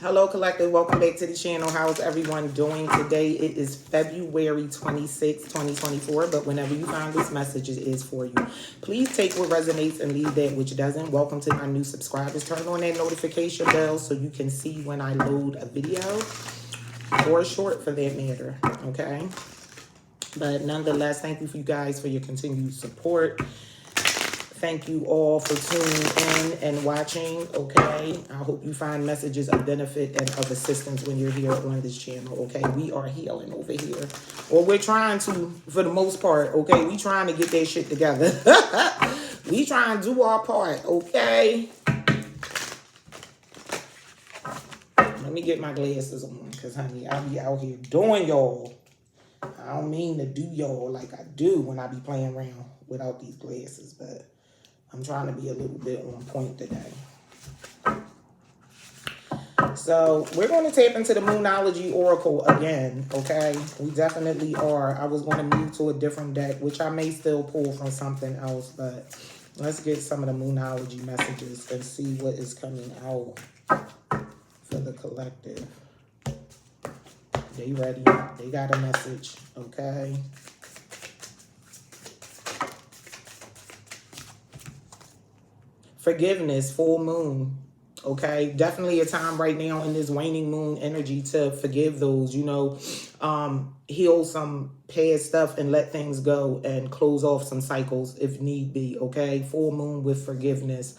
Hello, collective. Welcome back to the channel. How's everyone doing today? It is February 26, 2024, but whenever you find this message, it is for you. Please take what resonates and leave that which doesn't. Welcome to my new subscribers. Turn on that notification bell so you can see when I load a video or a short for that matter, okay? But nonetheless, thank you for you guys for your continued support. Thank you all for tuning in and watching, okay? I hope you find messages of benefit and of assistance when you're here on this channel, okay? We are healing over here. Or we're trying to, for the most part, okay? We trying to get that shit together. We trying to do our part, okay? Let me get my glasses on, because, honey, I'll be out here doing y'all. I don't mean to do y'all like I do when I be playing around without these glasses, but I'm trying to be a little bit on point today. So we're going to tap into the Moonology Oracle again, okay? We definitely are. I was going to move to a different deck, which I may still pull from something else, but let's get some of the Moonology messages and see what is coming out for the collective. They ready. They got a message, okay? Forgiveness, full moon, okay? Definitely a time right now in this waning moon energy to forgive those, you know, heal some past stuff and let things go and close off some cycles if need be, okay? Full moon with forgiveness.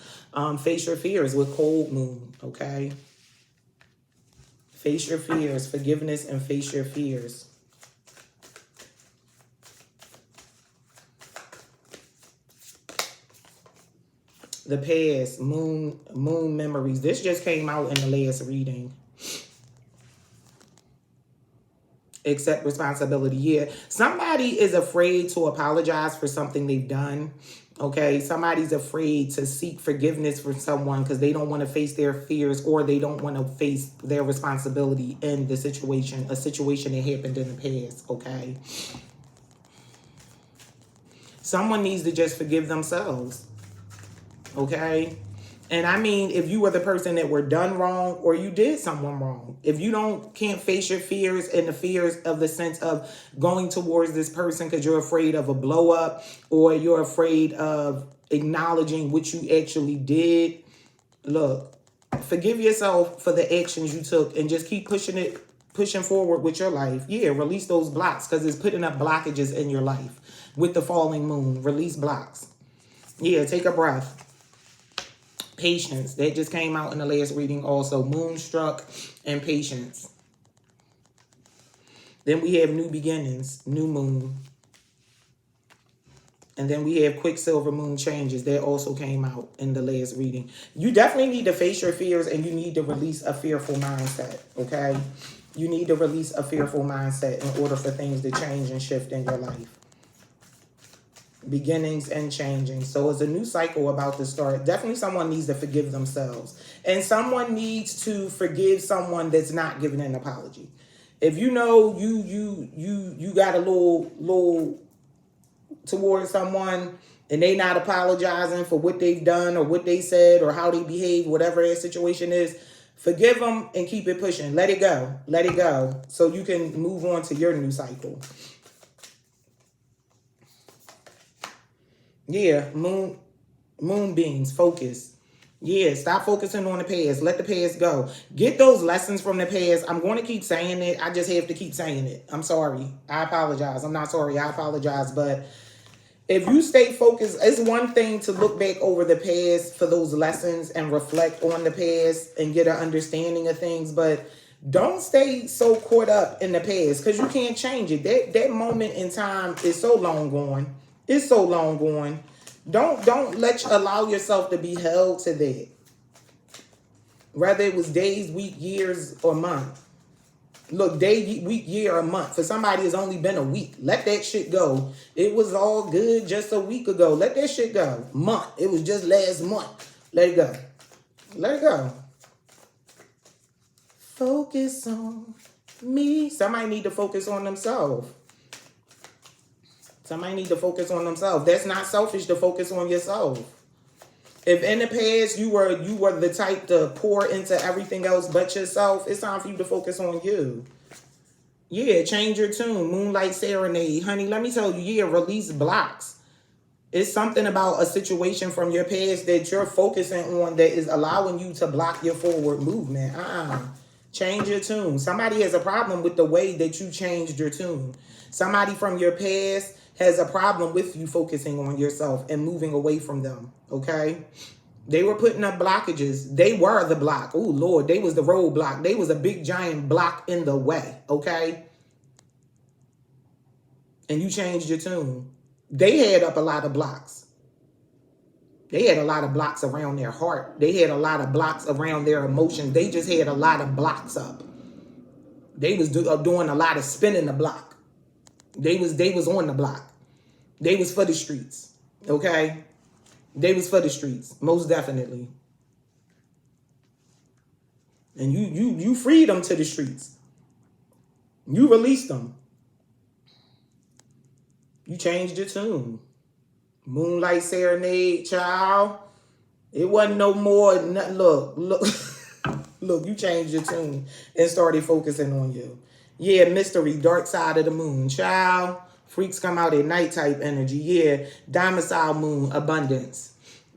Face your fears with cold moon, okay? Face your fears, forgiveness, and face your fears. The past, moon memories. This just came out in the last reading. Accept responsibility. Yeah, somebody is afraid to apologize for something they've done. Okay, somebody's afraid to seek forgiveness from someone because they don't want to face their fears or they don't want to face their responsibility in the situation, a situation that happened in the past. Okay, someone needs to just forgive themselves. Okay, and I mean, if you were the person that were done wrong or you did someone wrong, if you can't face your fears and the fears of the sense of going towards this person because you're afraid of a blow up or you're afraid of acknowledging what you actually did, look, forgive yourself for the actions you took and just keep pushing forward with your life. Yeah, release those blocks because it's putting up blockages in your life with the falling moon. Release blocks. Yeah, take a breath. Patience. That just came out in the last reading also. Moonstruck and patience. Then we have new beginnings. New moon. And then we have Quicksilver moon changes. That also came out in the last reading. You definitely need to face your fears and you need to release a fearful mindset. Okay? You need to release a fearful mindset in order for things to change and shift in your life. Beginnings and changing. So it's a new cycle about to start. Definitely someone needs to forgive themselves. And someone needs to forgive someone that's not giving an apology. If you know you got a little towards someone and they not apologizing for what they've done or what they said or how they behave, whatever their situation is, forgive them and keep it pushing. Let it go. Let it go. So you can move on to your new cycle. Yeah, moonbeams, focus. Yeah, stop focusing on the past. Let the past go. Get those lessons from the past. I'm going to keep saying it. I just have to keep saying it. I'm sorry. I apologize. I'm not sorry. I apologize. But if you stay focused, it's one thing to look back over the past for those lessons and reflect on the past and get an understanding of things. But don't stay so caught up in the past because you can't change it. That moment in time is so long gone. It's so long gone. Don't allow yourself to be held to that. Whether it was days, week, years, or month. Look, day, week, year, or month. For somebody, it's only been a week. Let that shit go. It was all good just a week ago. Let that shit go. Month. It was just last month. Let it go. Let it go. Focus on me. Somebody need to focus on themselves. Somebody need to focus on themselves. That's not selfish to focus on yourself. If in the past you were the type to pour into everything else but yourself, it's time for you to focus on you. Yeah, change your tune. Moonlight Serenade. Honey, let me tell you, yeah, release blocks. It's something about a situation from your past that you're focusing on that is allowing you to block your forward movement. Change your tune. Somebody has a problem with the way that you changed your tune. Somebody from your past has a problem with you focusing on yourself and moving away from them. Okay? They were putting up blockages. They were the block. Oh, Lord, they was the roadblock. They was a big giant block in the way. Okay? And you changed your tune. They had up a lot of blocks. They had a lot of blocks around their heart. They had a lot of blocks around their emotions. They just had a lot of blocks up. They was doing a lot of spinning the block. They was on the block. They was for the streets. Okay? They was for the streets, most definitely. And you freed them to the streets. You released them. You changed your tune. Moonlight Serenade, child. It wasn't no more. Look. Look, you changed your tune and started focusing on you. Yeah, mystery, dark side of the moon. Child, freaks come out at night type energy. Yeah, domicile moon, abundance.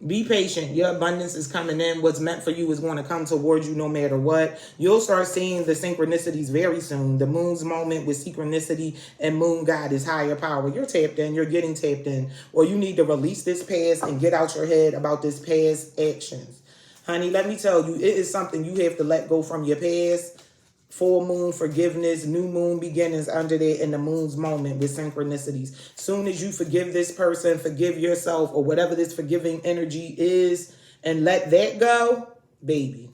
Be patient. Your abundance is coming in. What's meant for you is going to come towards you no matter what. You'll start seeing the synchronicities very soon. The moon's moment with synchronicity and moon god is higher power. You're tapped in. You're getting tapped in. Or you need to release this past and get out your head about this past actions. Honey, let me tell you, it is something you have to let go from your past. Full moon, forgiveness, new moon beginnings under there in the moon's moment with synchronicities. Soon as you forgive this person, forgive yourself, or whatever this forgiving energy is, and let that go, baby.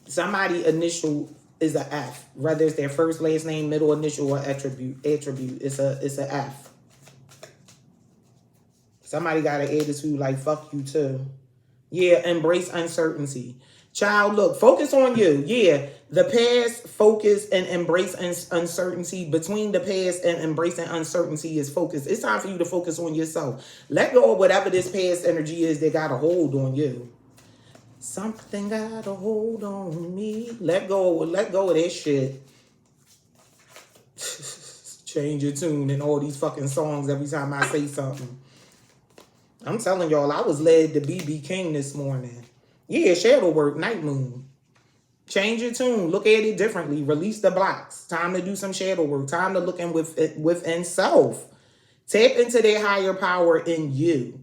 Somebody initial is a F, whether it's their first, last name, middle initial, or attribute. It's a F. Somebody got an attitude like fuck you too. Yeah, embrace uncertainty. Child, look, focus on you. Yeah, the past, focus, and embrace uncertainty. Between the past and embracing uncertainty is focus. It's time for you to focus on yourself. Let go of whatever this past energy is that got a hold on you. Something got a hold on me. Let go of that shit. Change your tune in all these fucking songs every time I say something. I'm telling y'all, I was led to BB King this morning. Yeah, shadow work, night moon. Change your tune. Look at it differently. Release the blocks. Time to do some shadow work. Time to look in within self. Tap into that higher power in you.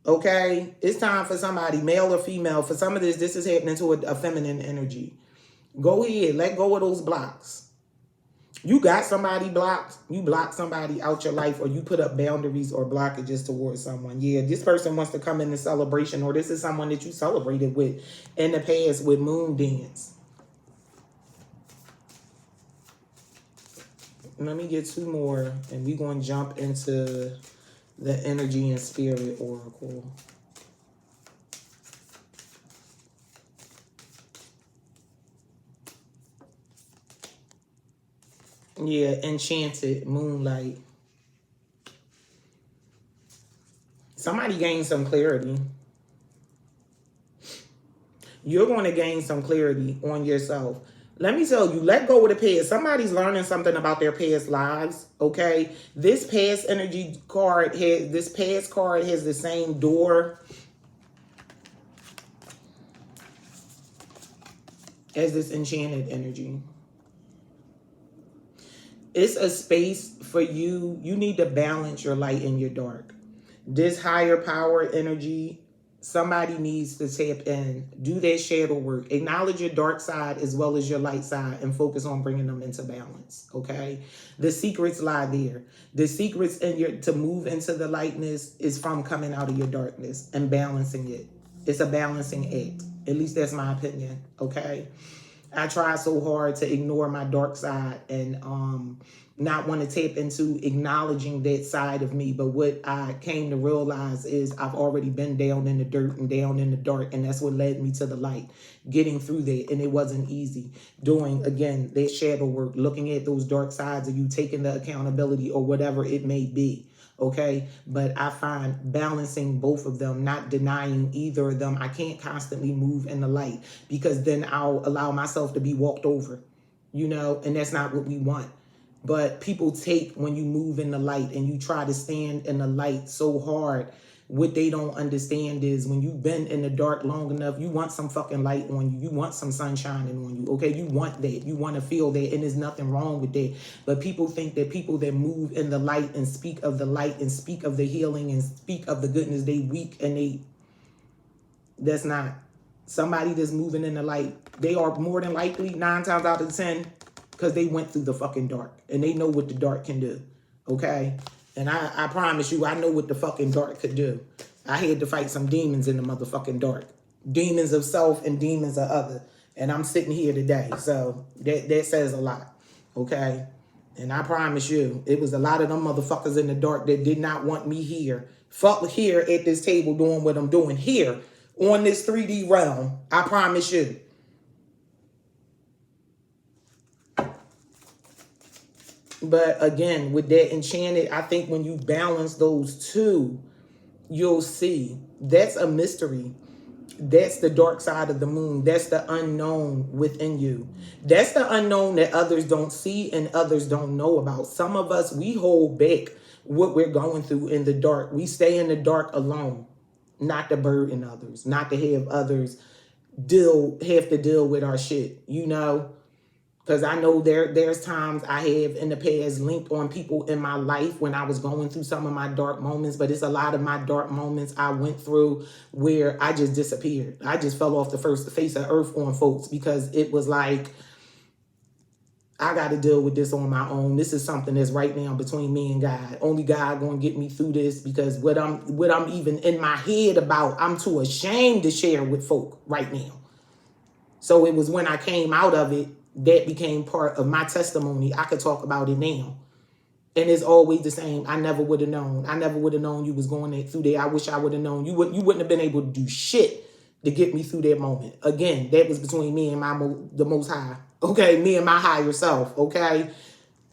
Okay? It's time for somebody, male or female. For some of this is happening to a feminine energy. Go ahead. Let go of those blocks. You got somebody blocked, you block somebody out your life, or you put up boundaries or blockages towards someone. Yeah, this person wants to come in the celebration, or this is someone that you celebrated with in the past with moon dance. Let me get two more, and we're going to jump into the energy and spirit oracle. Yeah, enchanted, moonlight. Somebody gained some clarity. You're going to gain some clarity on yourself. Let me tell you, let go of the past. Somebody's learning something about their past lives, okay? This past energy card has, this past card has the same door as this enchanted energy. It's a space for you. You need to balance your light and your dark. This higher power energy, somebody needs to tap in. Do that shadow work. Acknowledge your dark side as well as your light side and focus on bringing them into balance, okay? The secrets lie there. The secrets to move into the lightness is from coming out of your darkness and balancing it. It's a balancing act. At least that's my opinion, okay? I try so hard to ignore my dark side and not want to tap into acknowledging that side of me. But what I came to realize is I've already been down in the dirt and down in the dark. And that's what led me to the light, getting through that. And it wasn't easy doing, again, that shadow work, looking at those dark sides of you, taking the accountability or whatever it may be. Okay, but I find balancing both of them, not denying either of them. I can't constantly move in the light because then I'll allow myself to be walked over, and that's not what we want. But people take when you move in the light and you try to stand in the light so hard. What they don't understand is when you've been in the dark long enough, you want some fucking light on you. You want some sun shining on you. Okay, you want that. You want to feel that, and there's nothing wrong with that. But people think that people that move in the light and speak of the light and speak of the healing and speak of the goodness, they weak and that's not. Somebody that's moving in the light, they are more than likely 9 times out of 10 because they went through the fucking dark and they know what the dark can do. Okay? And I promise you, I know what the fucking dark could do. I had to fight some demons in the motherfucking dark. Demons of self and demons of other. And I'm sitting here today. So that says a lot. Okay? And I promise you, it was a lot of them motherfuckers in the dark that did not want me here. Fuck here at this table doing what I'm doing here on this 3D realm. I promise you. But again, with that enchanted, I think when you balance those two, you'll see that's a mystery. That's the dark side of the moon. That's the unknown within you. That's the unknown that others don't see and others don't know about. Some of us, we hold back what we're going through in the dark. We stay in the dark alone, not to burden others, not to have others have to deal with our shit, Because I know there's times I have in the past linked on people in my life when I was going through some of my dark moments, but it's a lot of my dark moments I went through where I just disappeared. I just fell off the face of earth on folks because it was like, I got to deal with this on my own. This is something that's right now between me and God. Only God going to get me through this because what I'm even in my head about, I'm too ashamed to share with folk right now. So it was when I came out of it, that became part of my testimony. I could talk about it now. And it's always the same. I never would have known. I never would have known you was going through there. I wish I would have known. You wouldn't have been able to do shit to get me through that moment. Again, that was between me and the Most High. Okay, me and my higher self. Okay,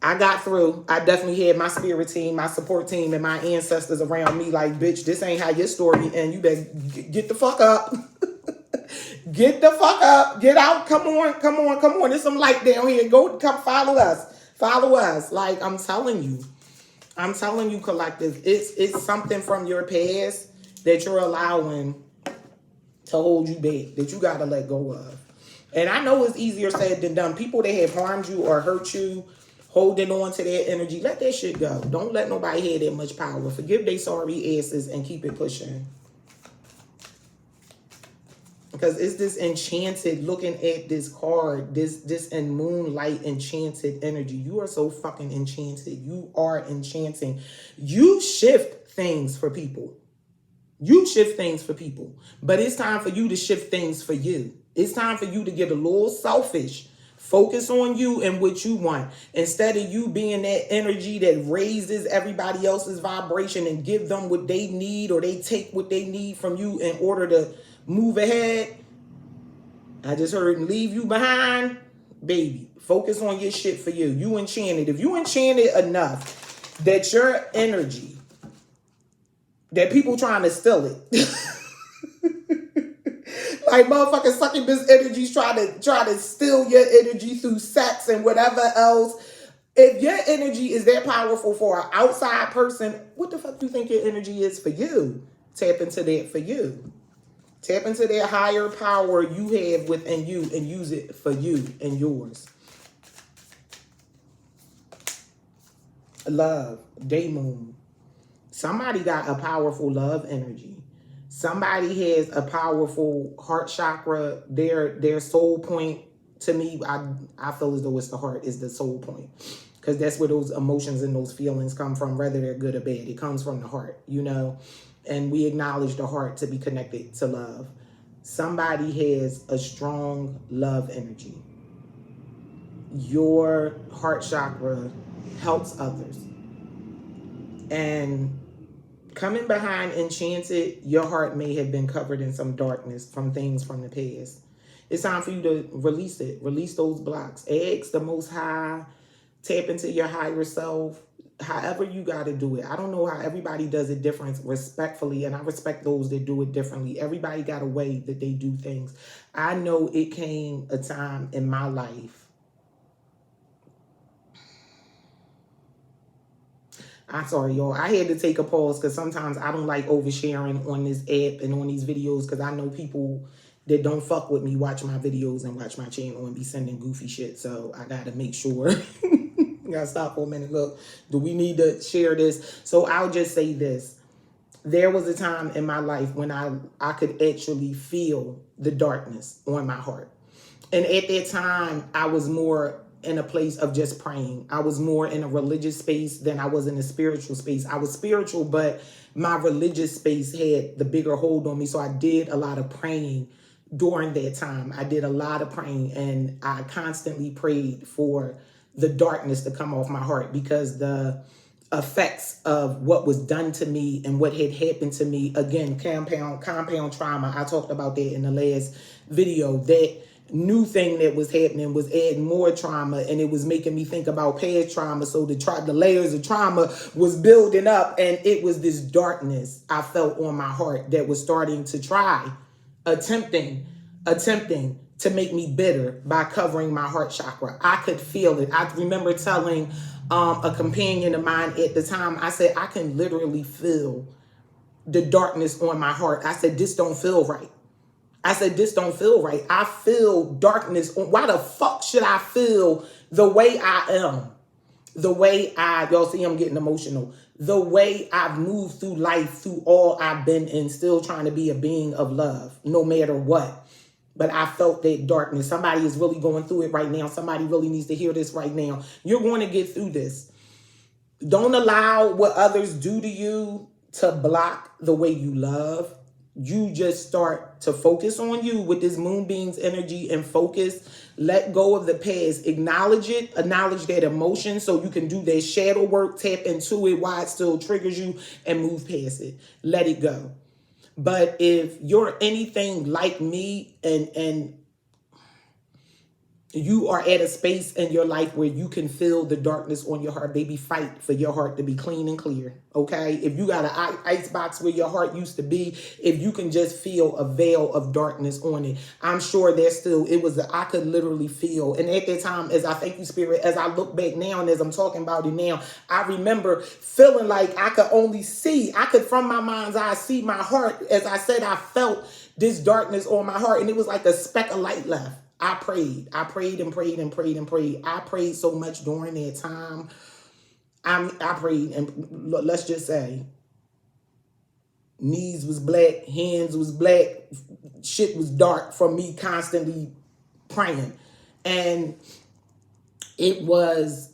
I got through. I definitely had my spirit team, my support team, and my ancestors around me like, bitch, this ain't how your story end. You better get the fuck up. Get the fuck up. Get out. Come on. There's some light down here. Come follow us. Follow us. Like, I'm telling you, collective, it's something from your past that you're allowing to hold you back, that you got to let go of. And I know it's easier said than done. People that have harmed you or hurt you, holding on to their energy, let that shit go. Don't let nobody have that much power. Forgive they sorry asses and keep it pushing. Because it's this enchanted, looking at this card, this in moonlight enchanted energy. You are so fucking enchanted. You are enchanting. You shift things for people. But it's time for you to shift things for you. It's time for you to get a little selfish. Focus on you and what you want. Instead of you being that energy that raises everybody else's vibration and give them what they need, or they take what they need from you in order to move ahead. I just heard leave you behind. Baby, focus on your shit for you. You enchanted. If you enchanted enough that your energy, that people trying to steal it. Like motherfucking succubus energies try to steal your energy through sex and whatever else. If your energy is that powerful for an outside person, what the fuck do you think your energy is for you? Tap into that for you. Tap into that higher power you have within you and use it for you and yours. Love, day moon. Somebody got a powerful love energy. Somebody has a powerful heart chakra. Their soul point, to me, I feel as though it's the heart is the soul point. Because that's where those emotions and those feelings come from, whether they're good or bad. It comes from the heart, And we acknowledge the heart to be connected to love. Somebody has a strong love energy. Your heart chakra helps others. And coming behind enchanted, your heart may have been covered in some darkness from things from the past. It's time for you to release it. Release those blocks. Ask the Most High tap into your higher self, however you got to do it. I don't know how everybody does it different, respectfully, and I respect those that do it differently. Everybody got a way that they do things. I know it came a time in my life. I'm sorry, y'all. I had to take a pause because sometimes I don't like oversharing on this app and on these videos because I know people that don't fuck with me watch my videos and watch my channel and be sending goofy shit. So I got to make sure. I got to stop for a minute. Look, do we need to share this? So I'll just say this. There was a time in my life when I could actually feel the darkness on my heart. And at that time, I was more in a place of just praying. I was more in a religious space than I was in a spiritual space. I was spiritual, but my religious space had the bigger hold on me. So I did a lot of praying during that time. I did a lot of praying, and I constantly prayed for the darkness to come off my heart, because the effects of what was done to me and what had happened to me, again, compound trauma. I talked about that in the last video. That new thing that was happening was adding more trauma, and it was making me think about past trauma. So the layers of trauma was building up, and it was this darkness I felt on my heart that was starting to attempting to make me bitter by covering my heart chakra. I could feel it. I remember telling a companion of mine at the time, I said, I can literally feel the darkness on my heart. I said, this don't feel right. I said, this don't feel right. I feel darkness. Why the fuck should I feel the way I am? Y'all see I'm getting emotional. The way I've moved through life, through all I've been in, still trying to be a being of love, no matter what. But I felt that darkness. Somebody is really going through it right now. Somebody really needs to hear this right now. You're going to get through this. Don't allow what others do to you to block the way you love. You just start to focus on you with this moonbeams energy and focus. Let go of the past. Acknowledge it. Acknowledge that emotion so you can do that shadow work. Tap into it while it still triggers you and move past it. Let it go. But if you're anything like me and you are at a space in your life where you can feel the darkness on your heart, baby, fight for your heart to be clean and clear, okay? If you got an ice box where your heart used to be, if you can just feel a veil of darkness on it, I'm sure I could literally feel. And at that time, as I thank you, Spirit, as I look back now and as I'm talking about it now, I remember feeling like I could from my mind's eye see my heart. As I said, I felt this darkness on my heart, and it was like a speck of light left. I prayed and prayed and prayed and prayed. I prayed so much during that time. I prayed, and let's just say, knees was black, hands was black, shit was dark from me constantly praying. And it was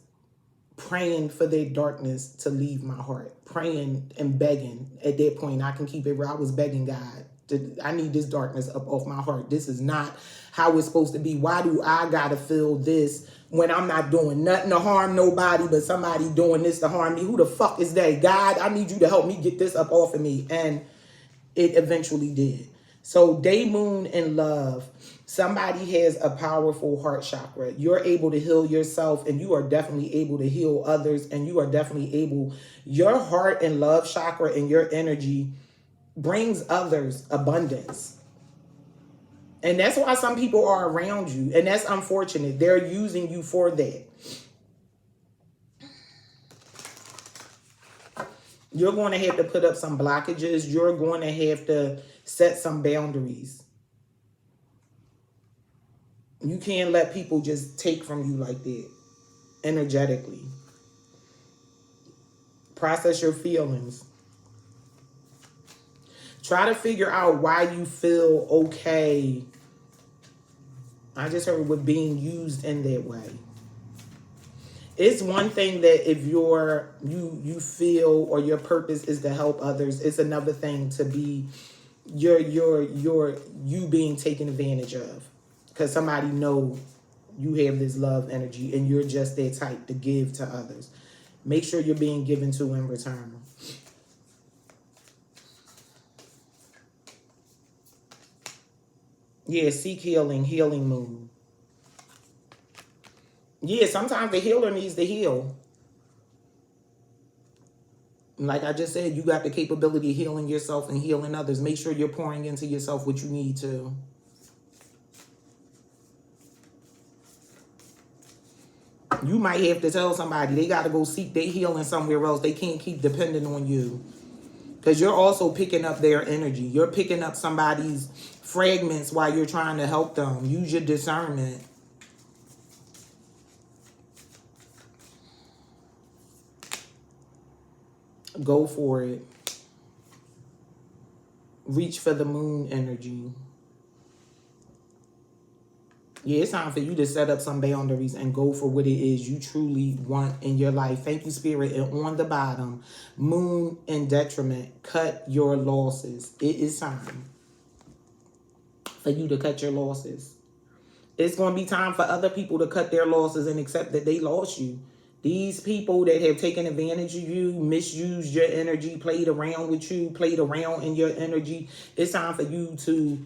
praying for that darkness to leave my heart, praying and begging. At that point, I can keep it where I was begging God, I need this darkness up off my heart. This is not how it's supposed to be. Why do I gotta feel this when I'm not doing nothing to harm nobody, but somebody doing this to harm me? Who the fuck is that? God, I need you to help me get this up off of me. And it eventually did. So day, moon, and love. Somebody has a powerful heart chakra. You're able to heal yourself, and you are definitely able to heal others, and you are definitely able. Your heart and love chakra and your energy brings others abundance. And that's why some people are around you. And that's unfortunate. They're using you for that. You're going to have to put up some blockages. You're going to have to set some boundaries. You can't let people just take from you like that, energetically. Process your feelings. Try to figure out why you feel okay. I just heard with being used in that way. It's one thing that if you feel or your purpose is to help others, it's another thing to be you being taken advantage of. Because somebody know you have this love energy and you're just that type to give to others. Make sure you're being given to in return. Yeah, seek healing, healing moon. Yeah, sometimes the healer needs to heal. Like I just said, you got the capability of healing yourself and healing others. Make sure you're pouring into yourself what you need to. You might have to tell somebody they got to go seek their healing somewhere else. They can't keep depending on you. Because you're also picking up their energy. You're picking up somebody's fragments while you're trying to help them. Use your discernment. Go for it. Reach for the moon energy. Yeah, it's time for you to set up some boundaries and go for what it is you truly want in your life. Thank you, Spirit. And on the bottom, moon and detriment. Cut your losses. It is time for you to cut your losses. It's going to be time for other people to cut their losses and accept that they lost you. These people that have taken advantage of you, misused your energy, played around with you, played around in your energy. It's time for you to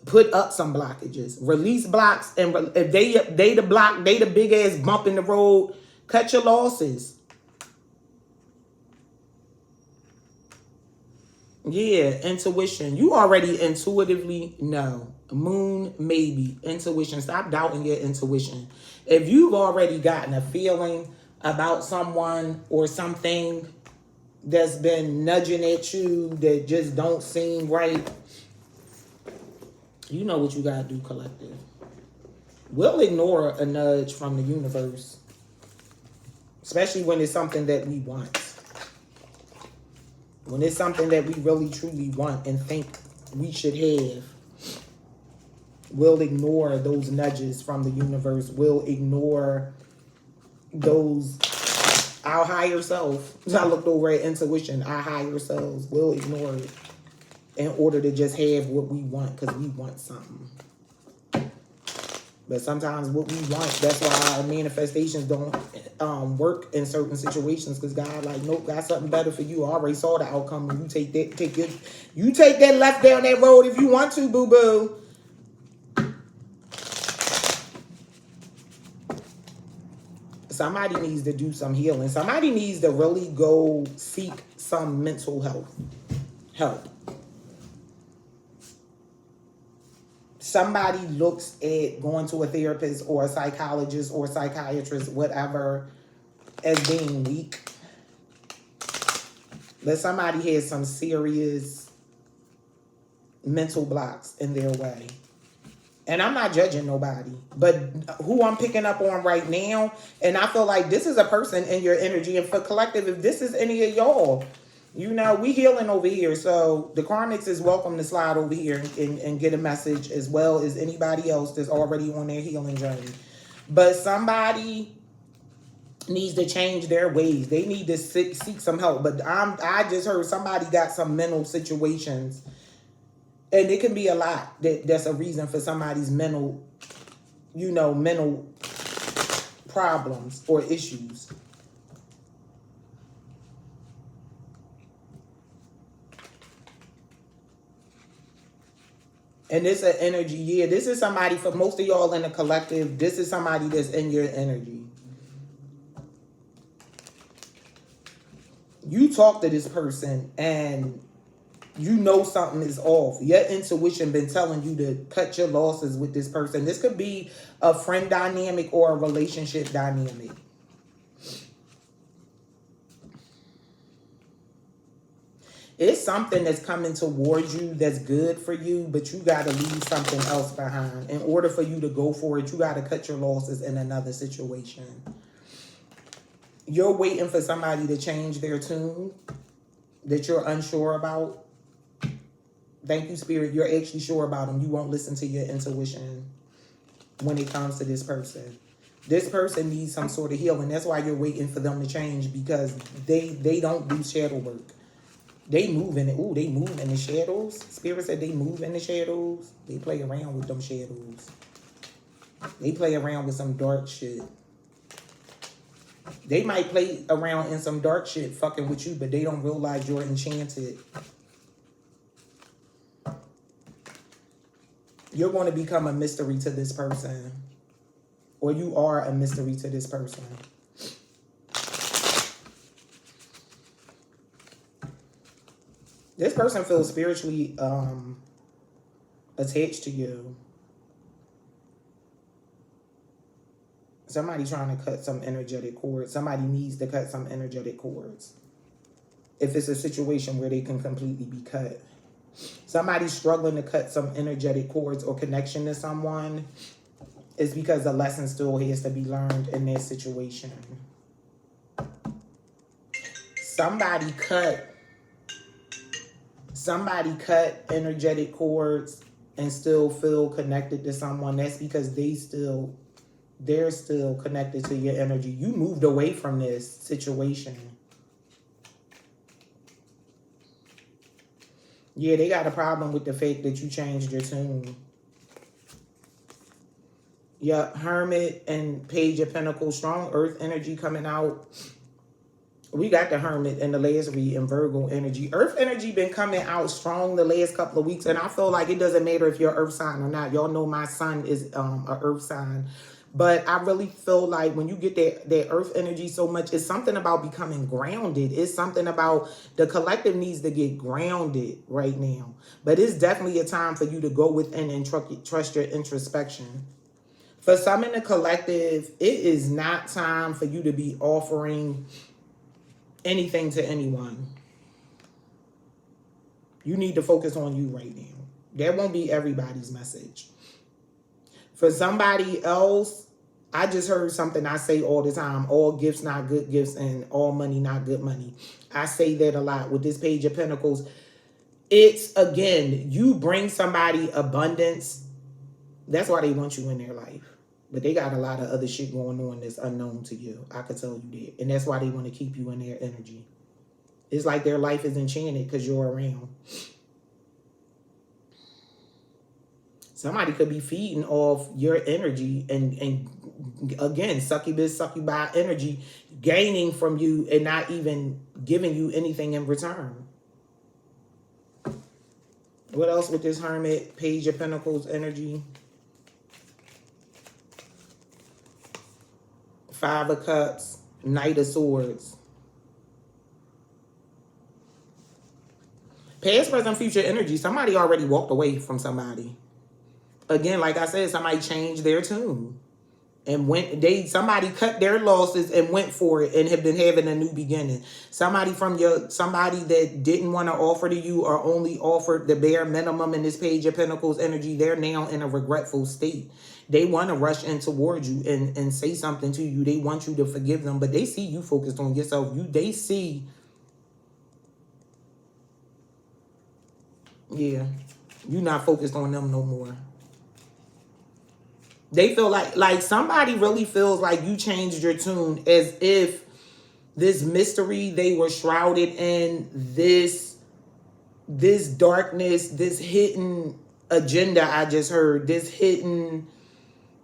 put up some blockages, release blocks, and if they the block, they the big ass bump in the road. Cut your losses. Yeah, intuition. You already intuitively know. Moon, maybe. Intuition. Stop doubting your intuition. If you've already gotten a feeling about someone or something that's been nudging at you that just don't seem right, you know what you gotta do, collective. We'll ignore a nudge from the universe, especially when it's something that we want. When it's something that we really truly want and think we should have, we'll ignore those nudges from the universe. We'll ignore those, our higher self. I looked over at intuition, our higher selves. We'll ignore it in order to just have what we want because we want something. But sometimes what we want, that's why our manifestations don't work in certain situations, because God like, nope, got something better for you. I already saw the outcome. And you take that left down that road if you want to, boo-boo. Somebody needs to do some healing. Somebody needs to really go seek some mental health help. Somebody looks at going to a therapist or a psychologist or psychiatrist, whatever, as being weak. But somebody has some serious mental blocks in their way. And I'm not judging nobody, but who I'm picking up on right now, and I feel like this is a person in your energy. And for collective, if this is any of y'all, you know, we healing over here. So the Karmics is welcome to slide over here and get a message, as well as anybody else that's already on their healing journey. But somebody needs to change their ways. They need to seek some help. But I just heard somebody got some mental situations. And it can be a lot that's a reason for somebody's mental problems or issues. And this an energy, yeah. This is somebody, for most of y'all in the collective, this is somebody that's in your energy. You talk to this person and you know something is off. Your intuition been telling you to cut your losses with this person. This could be a friend dynamic or a relationship dynamic. It's something that's coming towards you that's good for you, but you got to leave something else behind. In order for you to go for it, you got to cut your losses in another situation. You're waiting for somebody to change their tune that you're unsure about. Thank you, Spirit. You're actually sure about them. You won't listen to your intuition when it comes to this person. This person needs some sort of healing. That's why you're waiting for them to change, because they don't do shadow work. They move in it. Ooh, they move in the shadows. Spirit said they move in the shadows. They play around with them shadows. They play around with some dark shit. They might play around in some dark shit fucking with you, but they don't realize you're enchanted. You're going to become a mystery to this person. or you are a mystery to this person. This person feels spiritually attached to you. Somebody trying to cut some energetic cords. Somebody needs to cut some energetic cords. If it's a situation where they can completely be cut. Somebody's struggling to cut some energetic cords or connection to someone. It's because the lesson still has to be learned in their situation. Somebody cut energetic cords and still feel connected to someone. That's because they're still connected to your energy. You moved away from this situation. Yeah, they got a problem with the fact that you changed your tune. Yeah, Hermit and Page of Pentacles, strong earth energy coming out. We got the Hermit and the last read in Virgo energy. Earth energy been coming out strong the last couple of weeks. And I feel like it doesn't matter if you're an earth sign or not. Y'all know my son is a earth sign. But I really feel like when you get that earth energy so much, it's something about becoming grounded. It's something about the collective needs to get grounded right now. But it's definitely a time for you to go within and trust your introspection. For some in the collective, it is not time for you to be offering anything to anyone. You need to focus on you right now. That won't be everybody's message. For somebody else, I just heard something I say all the time. All gifts, not good gifts, and all money, not good money. I say that a lot with this Page of Pentacles. It's, again, you bring somebody abundance. That's why they want you in their life. But they got a lot of other shit going on that's unknown to you. I could tell you that. And that's why they want to keep you in their energy. It's like their life is enchanted because you're around. Somebody could be feeding off your energy and again, succubus, succubi energy, gaining from you and not even giving you anything in return. What else with this Hermit, Page of Pentacles energy? Five of Cups, Knight of Swords. Past, present, future energy. Somebody already walked away from somebody. Again, like I said, somebody changed their tune. And somebody cut their losses and went for it and have been having a new beginning. Somebody that didn't want to offer to you or only offered the bare minimum in this Page of Pentacles energy, they're now in a regretful state. They want to rush in toward you and say something to you. They want you to forgive them, but they see you focused on yourself. They see, yeah, you're not focused on them no more. They feel like somebody really feels like you changed your tune, as if this mystery they were shrouded in, this darkness, this hidden agenda I just heard, this hidden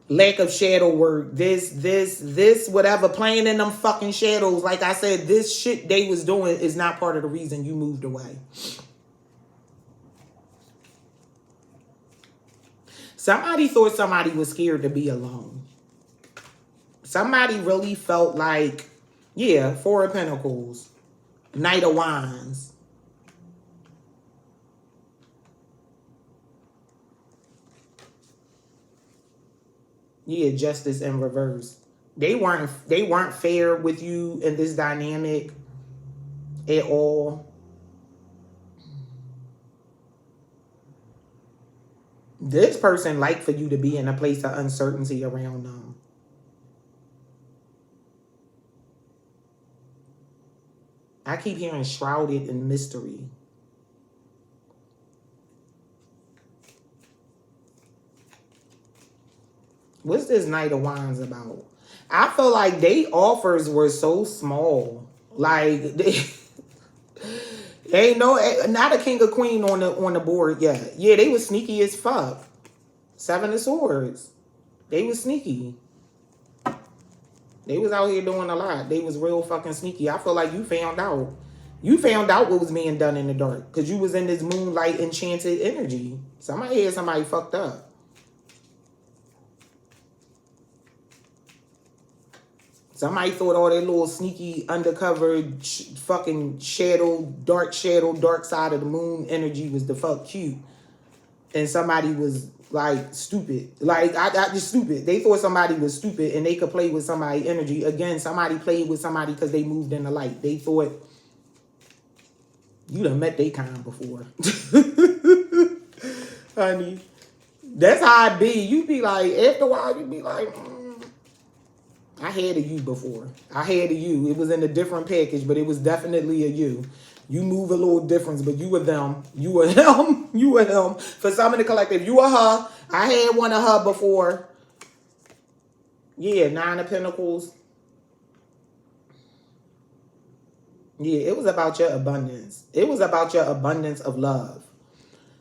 lack of shadow work, this whatever, playing in them fucking shadows. Like I said, this shit they was doing is not part of the reason you moved away. Somebody thought somebody was scared to be alone. Somebody really felt like, yeah, Four of Pentacles, Knight of Wands. Yeah, Justice in reverse. They weren't fair with you in this dynamic at all. This person liked for you to be in a place of uncertainty around them. I keep hearing shrouded in mystery. What's this Knight of Wands about? I feel like they offers were so small. Like they ain't not a king or queen on the board yet. Yeah, they was sneaky as fuck. Seven of Swords. They was sneaky. They was out here doing a lot. They was real fucking sneaky. I feel like you found out. You found out what was being done in the dark because you was in this moonlight enchanted energy. Somebody had somebody fucked up. Somebody thought all that little sneaky undercover fucking dark side of the moon energy was the fuck cute. And somebody was like stupid. Like, I just stupid. They thought somebody was stupid and they could play with somebody's energy. Again, somebody played with somebody because they moved in the light. They thought you done met they kind before. Honey. That's how it be. You be like, after a while, you be like, I had a you before. I had a you. It was in a different package, but it was definitely a you. You move a little difference, but you were them. You were him. You were him. For some in the collective, you were her. I had one of her before. Yeah, 9 of Pentacles. Yeah, it was about your abundance. It was about your abundance of love.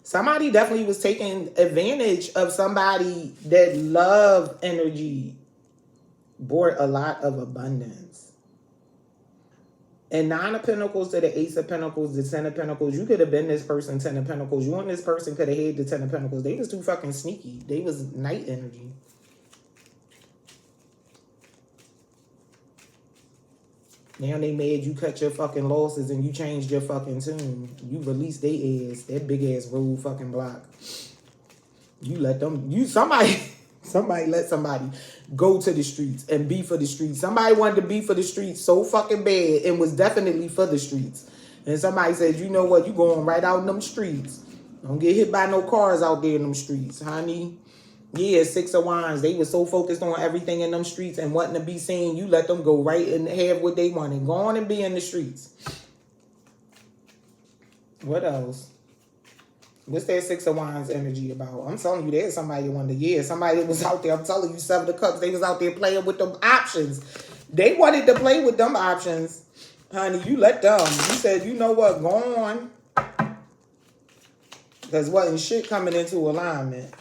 Somebody definitely was taking advantage of somebody that love energy brought a lot of abundance. And 9 of Pentacles to the Ace of Pentacles, the 10 of Pentacles. You could have been this person, 10 of Pentacles. You and this person could have had the 10 of Pentacles. They was too fucking sneaky. They was night energy. Now they mad you cut your fucking losses and you changed your fucking tune. You released their ass, that big ass road fucking block. You let them, somebody let somebody go to the streets and be for the streets. Somebody wanted to be for the streets so fucking bad and was definitely for the streets. And somebody said, you know what, you going right out in them streets. Don't get hit by no cars out there in them streets, honey. Yeah, 6 of Wands. They were so focused on everything in them streets and wanting to be seen. You let them go right and have what they wanted. Go on and be in the streets. What else? What's that 6 of Wands energy about? I'm telling you, there's somebody that wanted to, yeah, somebody that was out there. I'm telling you, 7 of Cups. They was out there playing with them options. They wanted to play with them options. Honey, you let them. You said, you know what, go on. Because wasn't shit coming into alignment.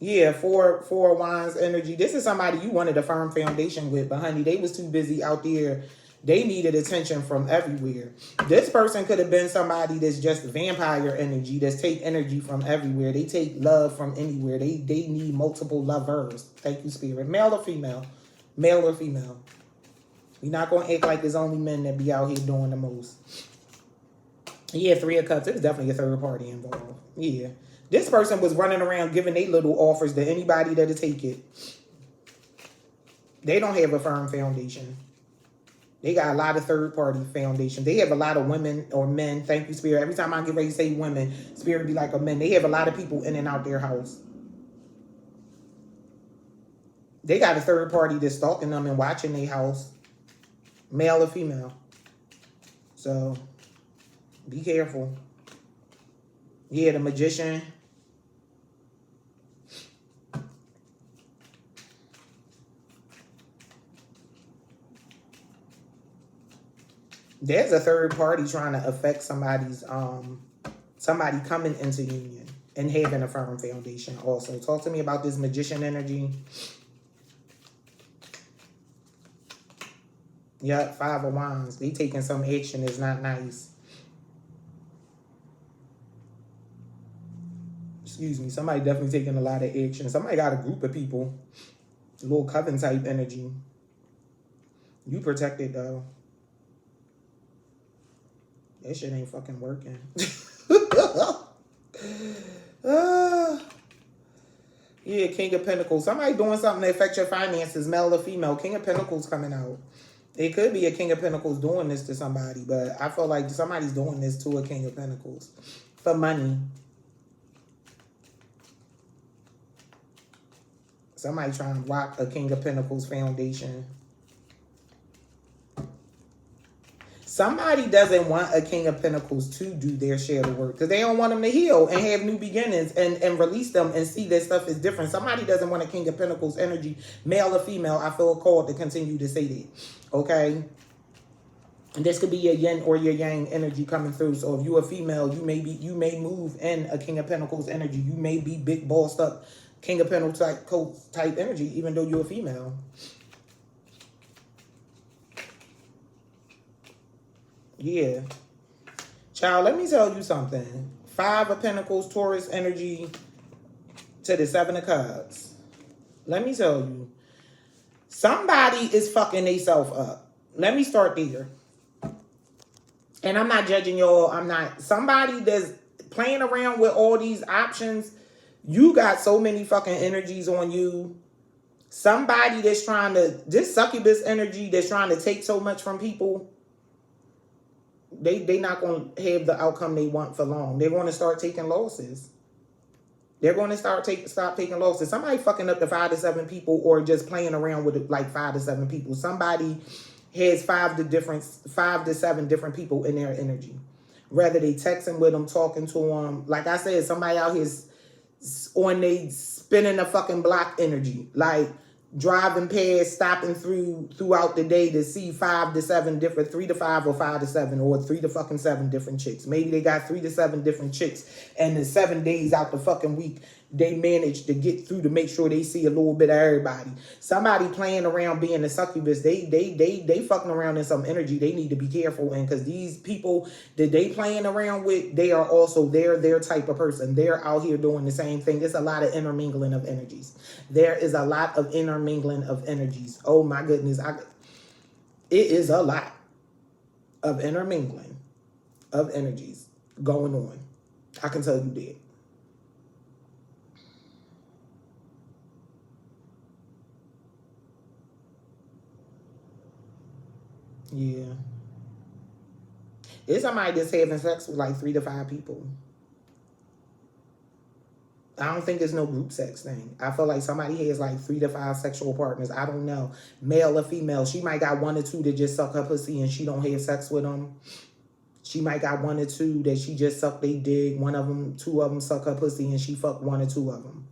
Yeah, 4 of Wands energy. This is somebody you wanted a firm foundation with, but honey, they was too busy out there. They needed attention from everywhere. This person could have been somebody that's just vampire energy, that's take energy from everywhere. They take love from anywhere. They need multiple lovers. Thank you, Spirit. Male or female? Male or female? We're not going to act like there's only men that be out here doing the most. Yeah, 3 of Cups. It was definitely a third party involved. Yeah. This person was running around giving they little offers to anybody that'll take it. They don't have a firm foundation. They got a lot of third-party foundation. They have a lot of women or men. Thank you, Spirit. Every time I get ready to say women, Spirit be like a men. They have a lot of people in and out their house. They got a third party that's stalking them and watching their house. Male or female. So, be careful. Yeah, the Magician. There's a third party trying to affect somebody's, somebody coming into union and having a firm foundation also. Talk to me about this Magician energy. Yep, 5 of Wands. They taking some action that's not nice. Excuse me. Somebody definitely taking a lot of action. Somebody got a group of people. A little coven type energy. You protected though. That shit ain't fucking working. Yeah, King of Pentacles. Somebody doing something to affect your finances, male or female. King of Pentacles coming out. It could be a King of Pentacles doing this to somebody, but I feel like somebody's doing this to a King of Pentacles for money. Somebody trying to rock a King of Pentacles foundation. Somebody doesn't want a King of Pentacles to do their share of work because they don't want them to heal and have new beginnings and release them and see that stuff is different. Somebody doesn't want a King of Pentacles energy, male or female. I feel called to continue to say that. Okay? And this could be your yin or your yang energy coming through. So if you're a female, you may move in a King of Pentacles energy. You may be big bossed up King of Pentacles type energy, even though you're a female. Yeah. Child, let me tell you something. 5 of Pentacles, Taurus energy to the 7 of Cups. Let me tell you. Somebody is fucking themselves up. Let me start there. And I'm not judging y'all. I'm not. Somebody that's playing around with all these options. You got so many fucking energies on you. Somebody that's trying to, this succubus energy that's trying to take so much from people, they not going to have the outcome they want for long. They're going to start taking losses. They're going to stop taking losses. Somebody fucking up to 5 to 7 people, or just playing around with like 5 to 7 people. Somebody has 5 to 7 different people in their energy. Whether they texting with them, talking to them. Like I said, somebody out here on they spinning a fucking block energy. Like driving past, stopping throughout the day to see 5 to 7 different, 3 to 5 or 5 to 7 or 3 to fucking 7 different chicks. Maybe they got 3 to 7 different chicks, and the 7 days out the fucking week, they managed to get through to make sure they see a little bit of everybody. Somebody playing around being a succubus, they fucking around in some energy they need to be careful in, because these people that they playing around with, they are also their type of person. They're out here doing the same thing. There's a lot of intermingling of energies. There is a lot of intermingling of energies. Oh my goodness. It is a lot of intermingling of energies going on. I can tell you that. Yeah. It's somebody that's having sex with like 3 to 5 people. I don't think it's no group sex thing. I feel like somebody has like 3 to 5 sexual partners. I don't know. Male or female. She might got 1 or 2 that just suck her pussy and she don't have sex with them. She might got 1 or 2 that she just suck they dick. 2 of them suck her pussy and she fuck 1 or 2 of them.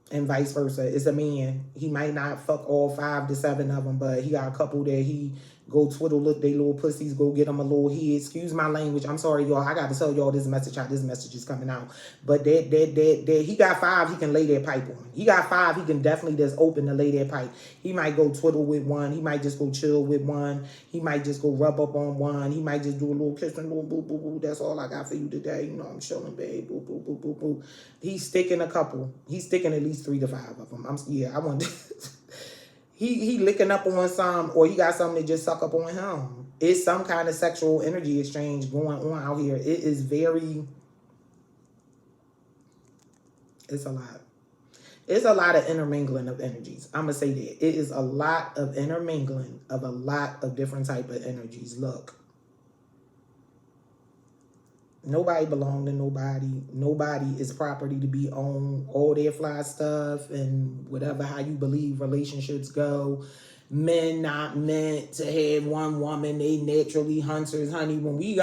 And vice versa. It's a man. He might not fuck all 5 to 7 of them, but he got a couple that he go twiddle look they little pussies, go get them a little head. Excuse my language. I'm sorry, y'all. I got to tell y'all this message how this message is coming out. But that he got 5 he can lay that pipe on. He got 5 he can definitely just open to lay that pipe. He might go twiddle with 1. He might just go chill with 1. He might just go rub up on 1. He might just do a little kiss and little boo boo boo. That's all I got for you today. You know, I'm chilling, babe. Boo boo boo boo boo. He's sticking a couple. He's sticking at least 3 to 5 of them. I want he licking up on some, or he got something that just suck up on him. It's some kind of sexual energy exchange going on out here. It is it's a lot. It's a lot of intermingling of energies. I'm going to say that. It is a lot of intermingling of a lot of different type of energies. Look. Nobody belong to nobody. Nobody is property to be owned. All their fly stuff and whatever, how you believe relationships go. Men not meant to have one woman. They naturally hunters, honey. When we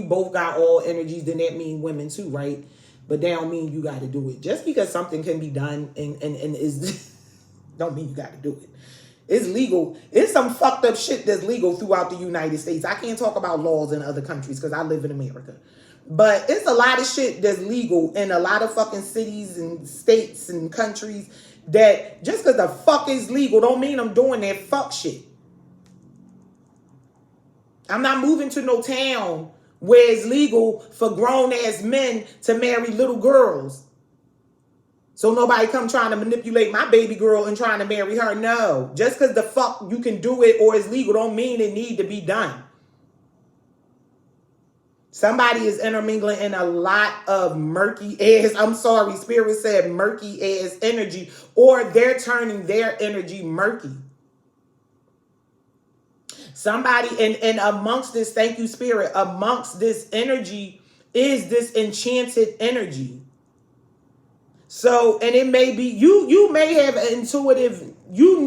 both got all energies, then that mean women too, right? But that don't mean you got to do it. Just because something can be done and is don't mean you got to do it. It's legal. It's some fucked up shit that's legal throughout the United States. I can't talk about laws in other countries because I live in America. But it's a lot of shit that's legal in a lot of fucking cities and states and countries that just because the fuck is legal don't mean I'm doing that fuck shit. I'm not moving to no town where it's legal for grown-ass men to marry little girls. So nobody come trying to manipulate my baby girl and trying to marry her. No. Just because the fuck you can do it or it's legal don't mean it need to be done. Somebody is intermingling in a lot of murky ass, I'm sorry, Spirit said murky ass energy, or they're turning their energy murky. Somebody, and amongst this, thank you, Spirit, amongst this energy is this enchanted energy. So, and it may be, you may have an intuitive, you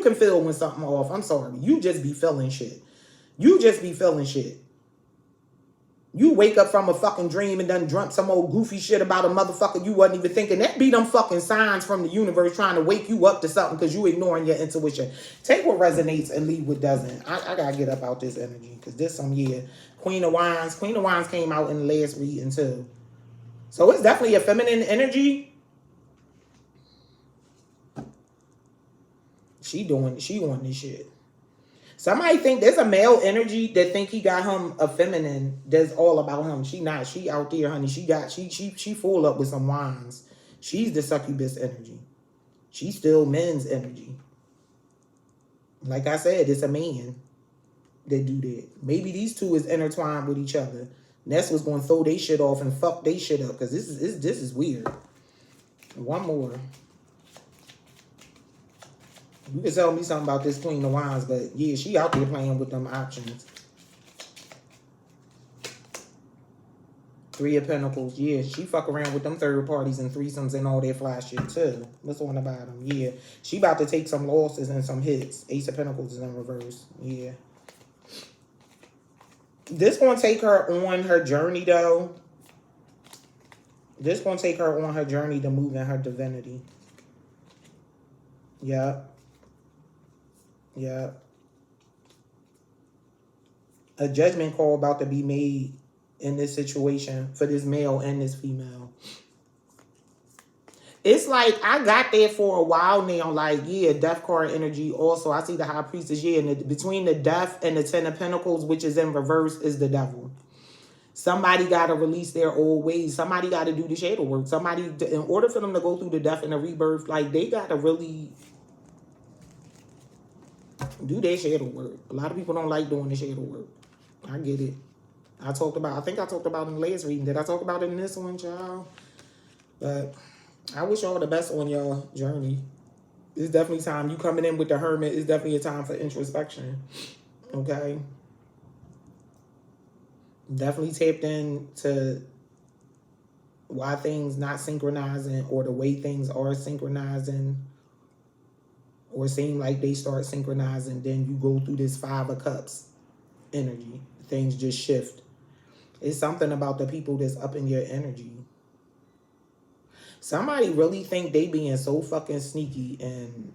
can feel when something off. I'm sorry. You just be feeling shit. You just be feeling shit. You wake up from a fucking dream and done dreamt some old goofy shit about a motherfucker you wasn't even thinking. That be them fucking signs from the universe trying to wake you up to something because you ignoring your intuition. Take what resonates and leave what doesn't. I gotta get up out this energy because this Queen of Wands. Queen of Wands came out in the last reading too. So it's definitely a feminine energy. She on this shit. Somebody think there's a male energy that think he got him a feminine that's all about him. She not. She out there, honey. She full up with some wands. She's the succubus energy. She's still men's energy. Like I said, it's a man that do that. Maybe these two is intertwined with each other. And that's what's going to throw they shit off and fuck they shit up. Because this is weird. One more. You can tell me something about this Queen of Wands, but yeah, she out there playing with them options. Three of Pentacles, yeah, she fuck around with them third parties and threesomes and all that fly shit too. What's on the bottom? Yeah, she about to take some losses and some hits. Ace of Pentacles is in reverse. Yeah. This gonna take her on her journey though. This gonna take her on her journey to move in her divinity. Yep. Yep. A judgment call about to be made in this situation for this male and this female. It's like I got there for a while now. Like, yeah, death card energy. Also, I see the High Priestess. Yeah, and between the death and the Ten of Pentacles, which is in reverse, is the devil. Somebody got to release their old ways. Somebody got to do the shadow work. Somebody, in order for them to go through the death and the rebirth, like, they got to really do their shadow work. A lot of people don't like doing the shadow work. I get it. I think I talked about in the last reading. Did I talk about it in this one, child? But I wish y'all the best on your journey. It's definitely time. You coming in with the Hermit, it's definitely a time for introspection. Okay? Definitely tapped into why things not synchronizing or the way things are synchronizing or seem like they start synchronizing. Then you go through this Five of Cups energy. Things just shift. It's something about the people that's up in your energy. Somebody really think they being so fucking sneaky and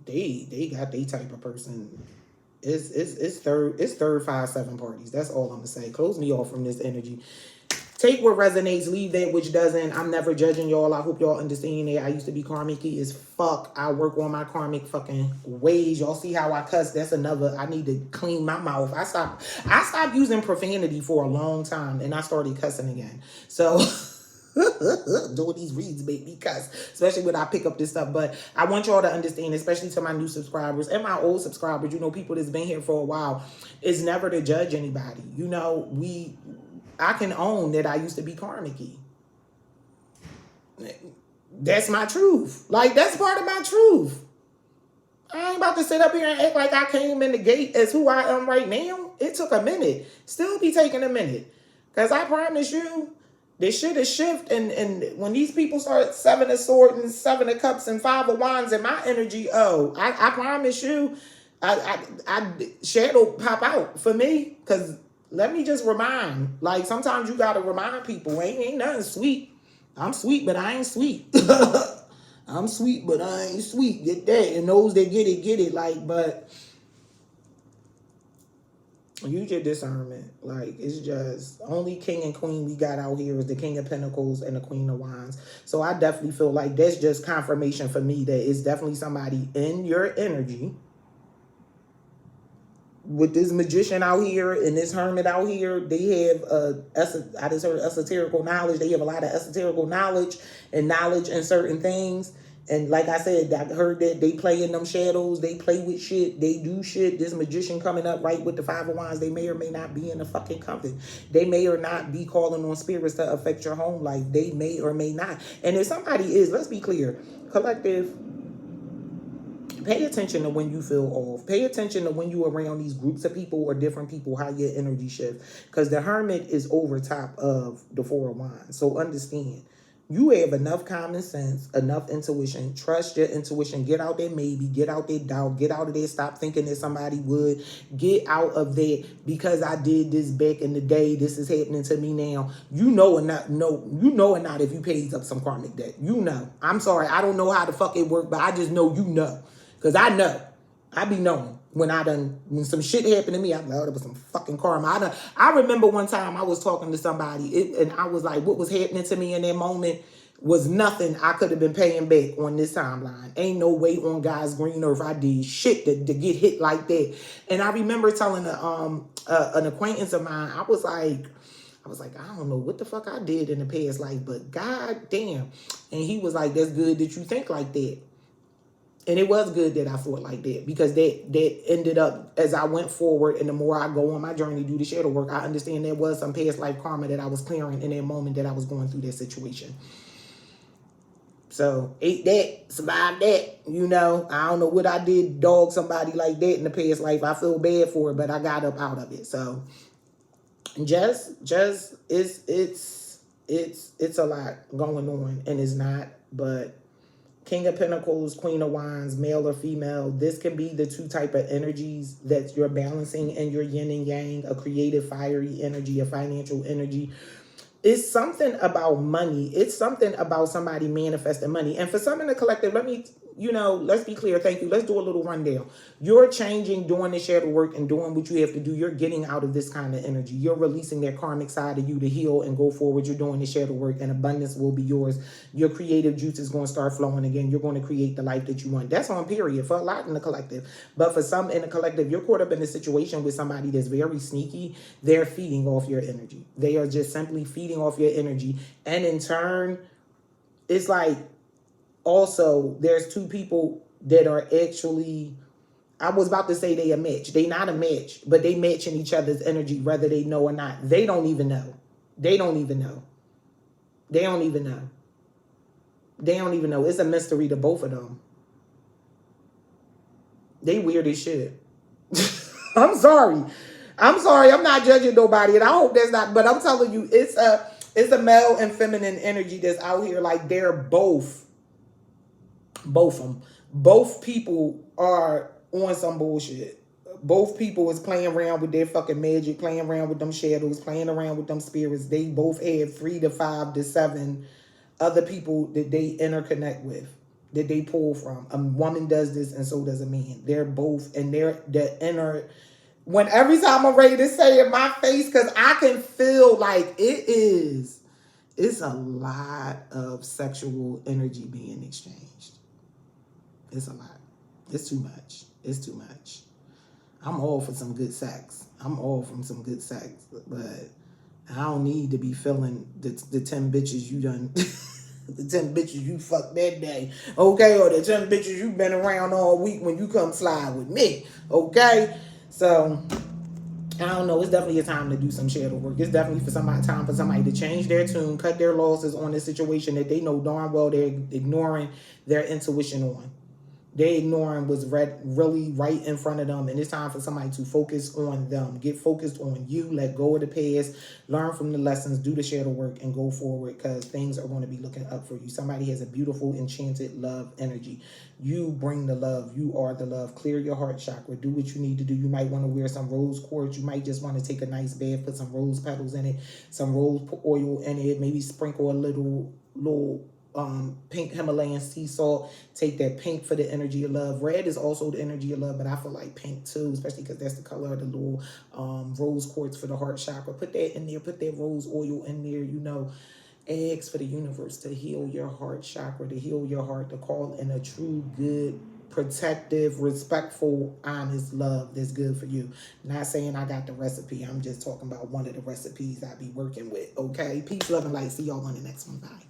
they got they type of person. It's third 5-7 parties. That's all I'm gonna say. Close me off from this energy. Take what resonates, leave that which doesn't. I'm never judging y'all. I hope y'all understand that. I used to be karmic-y as fuck. I work on my karmic fucking ways. Y'all see how I cuss? That's another. I need to clean my mouth. I stopped using profanity for a long time and I started cussing again. So doing these reads make me cuss, especially when I pick up this stuff. But I want y'all to understand, especially to my new subscribers and my old subscribers, you know, people that's been here for a while, it's never to judge anybody. You know, I can own that I used to be karmic-y. That's my truth. Like, that's part of my truth. I ain't about to sit up here and act like I came in the gate as who I am right now. It took a minute. Still be taking a minute. Because I promise you, this shit is shift. And when these people start 7 of Swords and 7 of Cups and 5 of Wands in my energy, I promise you, I shadow pop out for me. Because let me just remind, like, sometimes you got to remind people, ain't nothing sweet. I'm sweet, but I ain't sweet. I'm sweet, but I ain't sweet. Get that. And those that get it. Like, but use your discernment. Like, it's just only king and queen we got out here is the King of Pentacles and the Queen of Wands. So I definitely feel like that's just confirmation for me that it's definitely somebody in your energy. With this magician out here and this hermit out here, they have I just heard esoterical knowledge. They have a lot of esoterical knowledge in certain things. And like I said, I heard that they play in them shadows. They play with shit. They do shit. This magician coming up right with the 5 of Wands, they may or may not be in the fucking company. They may or not be calling on spirits to affect your home life. They may or may not. And if somebody is, let's be clear, collective, pay attention to when you feel off. Pay attention to when you around these groups of people or different people, how your energy shifts. Because the hermit is over top of the 4 of Wands. So understand, you have enough common sense, enough intuition. Trust your intuition. Get out there maybe. Get out there doubt. Get out of there. Stop thinking that somebody would. Get out of there because I did this back in the day. This is happening to me now. You know or not. No, you know or not if you paid up some karmic debt. You know. I'm sorry. I don't know how the fuck it worked, but I just know you know. Because I know. I be knowing when some shit happened to me, I'm like, oh, there was some fucking karma. I remember one time I was talking to somebody and I was like, what was happening to me in that moment was nothing I could have been paying back on this timeline. Ain't no way on God's green earth I did shit to get hit like that. And I remember telling an acquaintance of mine, I was like, I was like, I don't know what the fuck I did in the past life, but god damn. And he was like, that's good that you think like that. And it was good that I thought like that, because that ended up, as I went forward and the more I go on my journey, do the shadow work, I understand there was some past life karma that I was clearing in that moment that I was going through that situation. So ate that, survived that, you know. I don't know what I did, dog somebody like that in the past life. I feel bad for it, but I got up out of it. So just it's a lot going on, and it's not, but King of Pentacles, Queen of Wands, male or female, this can be the two type of energies that you're balancing in your yin and yang, a creative, fiery energy, a financial energy. It's something about money. It's something about somebody manifesting money. And for some in the collective, let's be clear. Thank you. Let's do a little rundown. You're changing, doing the shadow work and doing what you have to do. You're getting out of this kind of energy. You're releasing that karmic side of you to heal and go forward. You're doing the shadow work and abundance will be yours. Your creative juice is going to start flowing again. You're going to create the life that you want. That's on period for a lot in the collective. But for some in the collective, you're caught up in a situation with somebody that's very sneaky. They're feeding off your energy. They are just simply feeding off your energy. And in turn, it's like, also, there's two people that are actually, I was about to say they a match. They not a match, but they match in each other's energy, whether they know or not. They don't even know. They don't even know. They don't even know. They don't even know. It's a mystery to both of them. They weird as shit. I'm sorry. I'm not judging nobody, and I hope that's not, but I'm telling you, it's a male and feminine energy that's out here. Like, they're both of them. Both people are on some bullshit. Both people is playing around with their fucking magic, playing around with them shadows, playing around with them spirits. They both have 3 to 5 to 7 other people that they interconnect with, that they pull from. A woman does this and so does a man. They're both, and they're the inner. When every time I'm ready to say it in my face, because I can feel like it's a lot of sexual energy being exchanged. It's a lot. It's too much. It's too much. I'm all for some good sex. I'm all from some good sex. But I don't need to be feeling the 10 bitches you done, the 10 bitches you fucked that day, okay? Or the 10 bitches you been around all week when you come slide with me, okay? So, I don't know. It's definitely a time to do some shadow work. It's definitely time for somebody to change their tune, cut their losses on this situation that they know darn well they're ignoring their intuition on. They ignoring what's really right in front of them. And it's time for somebody to focus on them. Get focused on you. Let go of the past. Learn from the lessons. Do the shadow work and go forward, because things are going to be looking up for you. Somebody has a beautiful, enchanted love energy. You bring the love. You are the love. Clear your heart chakra. Do what you need to do. You might want to wear some rose quartz. You might just want to take a nice bath, put some rose petals in it, some rose oil in it, maybe sprinkle a little pink Himalayan sea salt. Take that pink for the energy of love. Red is also the energy of love, but I feel like pink too, especially because that's the color of the little rose quartz for the heart chakra. Put that in there. Put that rose oil in there. Ask for the universe to heal your heart chakra, to heal your heart, to call in a true, good, protective, respectful, honest love that's good for you. Not saying I got the recipe. I'm just talking about one of the recipes I be working with. Okay? Peace, love, and light. See y'all on the next one. Bye.